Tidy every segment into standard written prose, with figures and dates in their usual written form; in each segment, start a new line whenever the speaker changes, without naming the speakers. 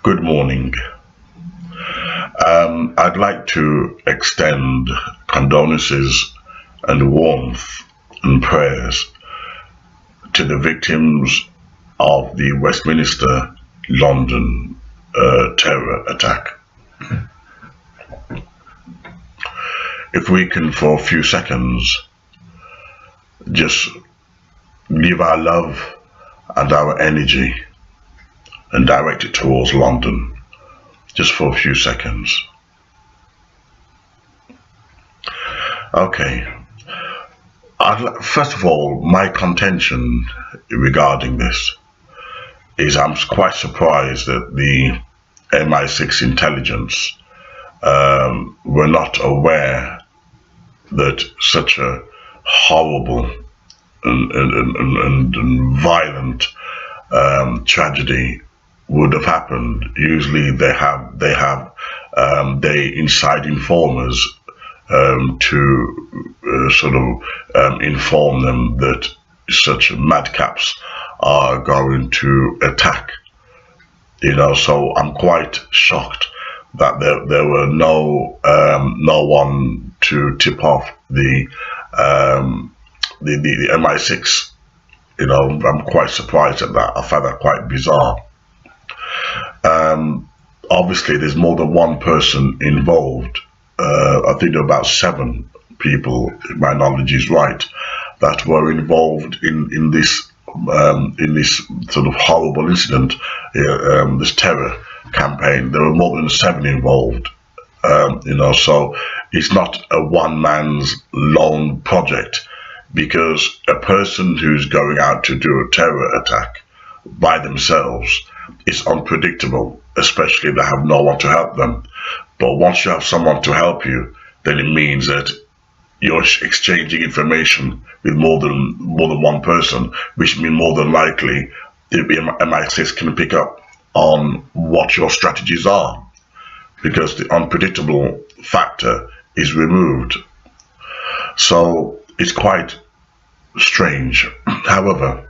Good morning. I'd like to extend condolences and warmth and prayers to the victims of the Westminster, London terror attack. If we can, for a few seconds, just give our love and our energy and direct it towards London, just for a few seconds. Okay. First of all, my contention regarding this is I'm quite surprised that the MI6 intelligence were not aware that such a horrible and violent tragedy would have happened. Usually, they inside informers to sort of inform them that such madcaps are going to attack. So I'm quite shocked that there were no one to tip off the MI6. I'm quite surprised at that. I find that quite bizarre. Obviously, there's more than one person involved. I think there are about 7 people, if my knowledge is right, that were involved in this sort of horrible incident, this terror campaign. There were more than 7 involved. So it's not a one man's lone project, because a person who's going out to do a terror attack by themselves is unpredictable, especially if they have no one to help them. But once you have someone to help you, then it means that you're exchanging information with more than one person, which means more than likely the MI6 can pick up on what your strategies are, because the unpredictable factor is removed. So it's quite strange. However,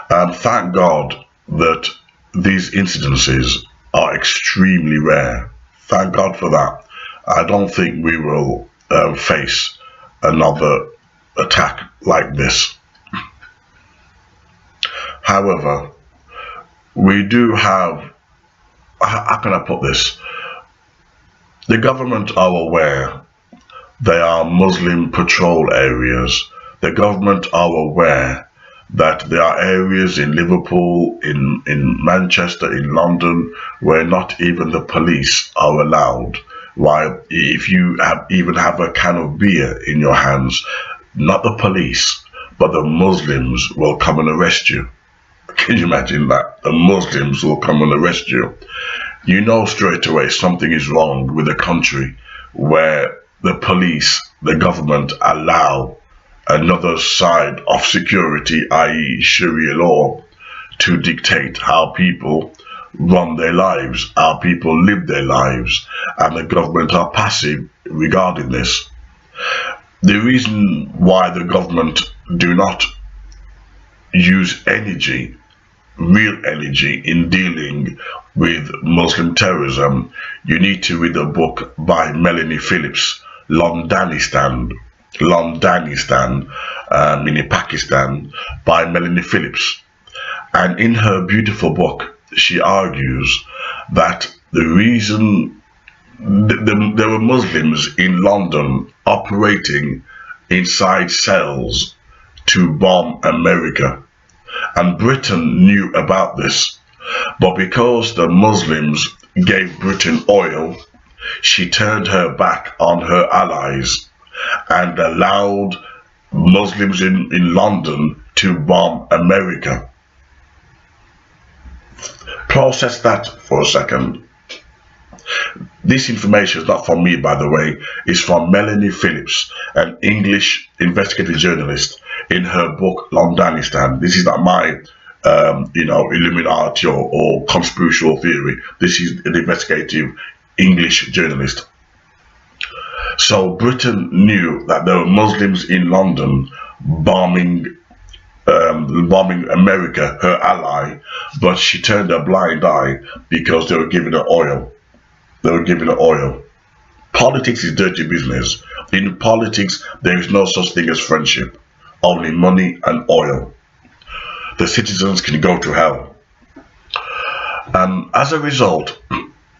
thank God that these incidences are extremely rare. Thank God for that. I don't think we will face another attack like this. However, we do have, how can I put this? The government are aware there are Muslim patrol areas. The government are aware that there are areas in Liverpool, in Manchester, in London, where not even the police are allowed. While if you even have a can of beer in your hands, not the police, but the Muslims will come and arrest you. Can you imagine that? The Muslims will come and arrest you. You know straight away something is wrong with a country where the police, the government, allow another side of security, i.e. Sharia law, to dictate how people run their lives, how people live their lives, and the government are passive regarding this. The reason why the government do not use energy, real energy, in dealing with Muslim terrorism, you need to read a book by Melanie Phillips, Londanistan, in Pakistan, by Melanie Phillips. And in her beautiful book, she argues that the reason there were Muslims in London operating inside cells to bomb America, and Britain knew about this, but because the Muslims gave Britain oil, she turned her back on her allies and allowed Muslims in London to bomb America. Process that for a second. This information is not from me, by the way. It's from Melanie Phillips, an English investigative journalist, in her book Londanistan. This is not my Illuminati or conspiratorial theory. This is an investigative English journalist. So Britain knew that there were Muslims in London bombing bombing America, her ally, but she turned a blind eye because they were giving her oil. They were giving her oil. Politics is dirty business. In politics, there is no such thing as friendship, only money and oil. The citizens can go to hell. As a result,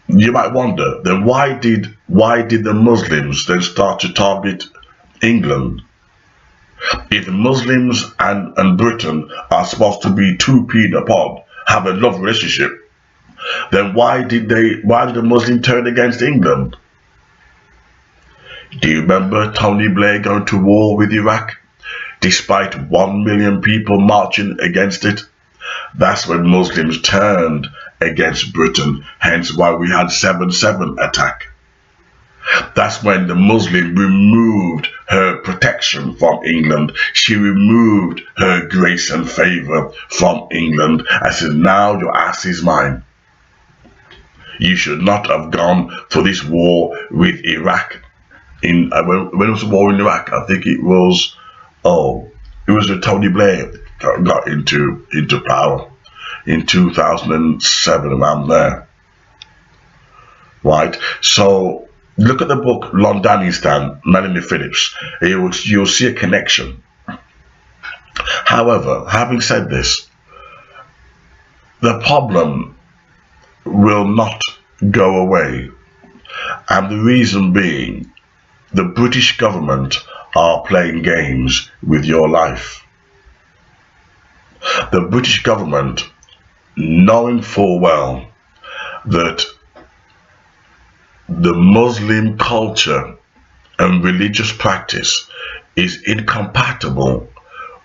you might wonder, then why did the Muslims then start to target England? If Muslims and Britain are supposed to be two peas in a pod, have a love relationship, then why did the Muslims turn against England? Do you remember Tony Blair going to war with Iraq? Despite 1 million people marching against it? That's when Muslims turned against Britain, hence why we had 7/7 attack. That's when the Muslim removed her protection from England. She removed her grace and favor from England. I said, now your ass is mine. You should not have gone for this war with Iraq. When it was a war in Iraq, I think it was when Tony Blair got into power in 2007, around there. Right? So look at the book Londonistan, Melanie Phillips. You'll see a connection. However, having said this, the problem will not go away. And the reason being, the British government are playing games with your life. The British government, knowing full well that the Muslim culture and religious practice is incompatible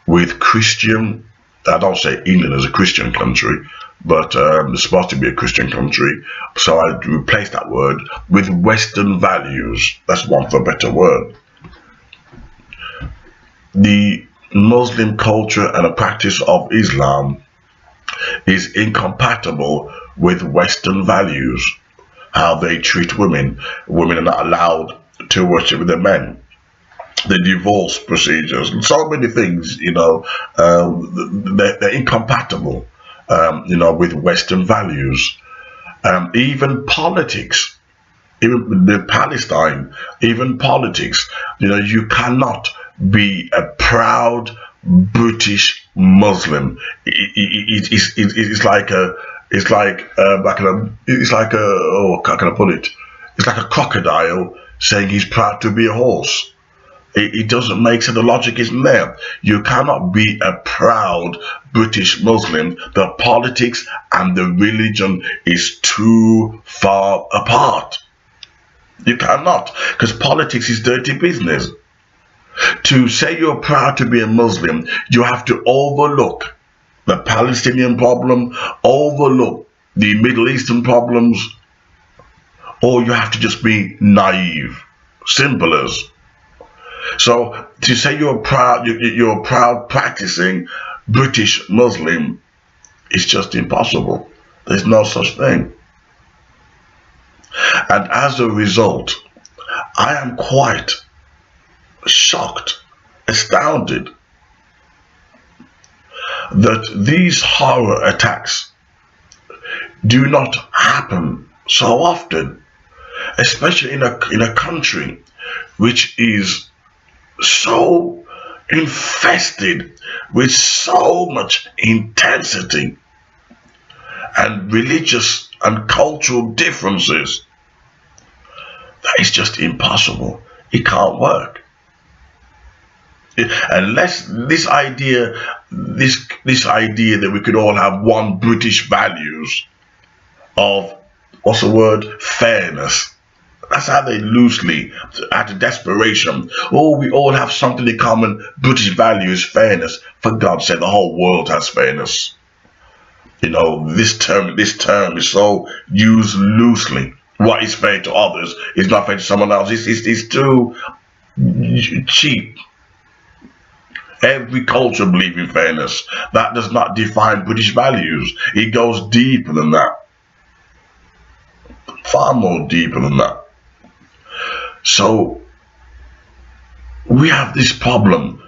with Christian, I don't say England is a Christian country, but it's supposed to be a Christian country, so I replace that word with Western values. That's one for a better word. The Muslim culture and the practice of Islam is incompatible with Western values. How they treat women. Women are not allowed to worship with their men. The divorce procedures, and so many things, they're incompatible, with Western values. Even politics, even the Palestine, even politics, you cannot be a proud British Muslim. It's like how can I put it? It's like a crocodile saying he's proud to be a horse. It doesn't make sense. The logic isn't there. You cannot be a proud British Muslim. The politics and the religion is too far apart. You cannot, because politics is dirty business. To say you're proud to be a Muslim, you have to overlook the Palestinian problem, overlook the Middle Eastern problems, or you have to just be naive. Simple as. So to say you're a proud practicing British Muslim is just impossible. There's no such thing. And as a result, I am quite shocked, astounded that these horror attacks do not happen so often, especially in a country which is so infested with so much intensity and religious and cultural differences that it's just impossible. It can't work. Unless this idea that we could all have one British values of, what's the word, fairness. That's how they loosely, out of desperation, we all have something in common. British values, fairness. For God's sake, the whole world has fairness. This term is so used loosely. What is fair to others is not fair to someone else. It's too cheap. Every culture believes in fairness. That does not define British values. It goes deeper than that. Far more deeper than that. So we have this problem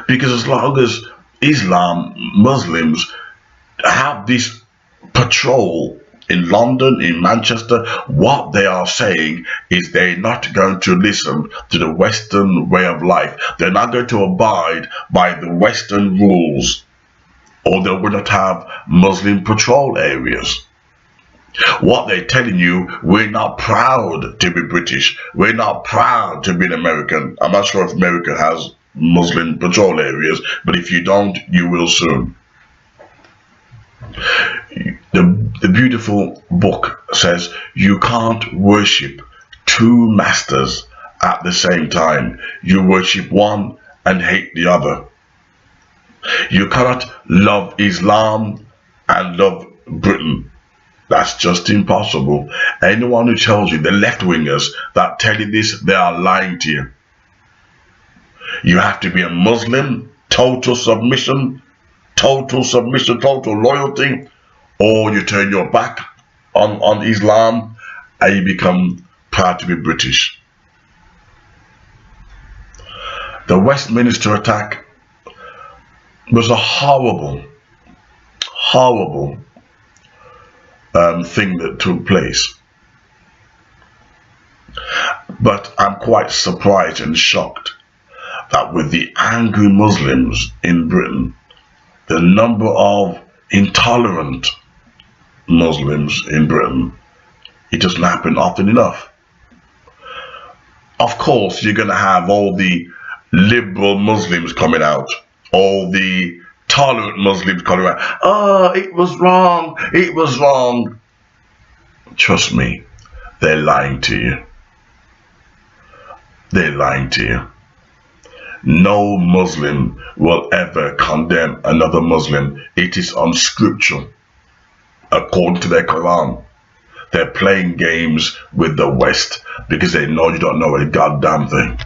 because as long as Islam, Muslims have this patrol in London, in Manchester. What they are saying is they're not going to listen to the Western way of life. They're not going to abide by the Western rules, or they will not have Muslim patrol areas. What they're telling you, we're not proud to be British. We're not proud to be an American. I'm not sure if America has Muslim patrol areas, but if you don't, you will soon. The beautiful book says you can't worship two masters at the same time. You worship one and hate the other. You cannot love Islam and love Britain. That's just impossible. Anyone who tells you, the left-wingers that tell you this, they are lying to you. You have to be a Muslim, total submission, total loyalty, or you turn your back on Islam and you become proud to be British. The Westminster attack was a horrible thing that took place. But I'm quite surprised and shocked that with the angry Muslims in Britain, the number of intolerant Muslims in Britain, it doesn't happen often enough. Of course, you're going to have all the liberal Muslims coming out, all the tolerant Muslims coming out. Oh, it was wrong. It was wrong. Trust me, they're lying to you. They're lying to you. No Muslim will ever condemn another Muslim. It is unscriptural, according to their Quran. They're playing games with the West because they know you don't know a goddamn thing.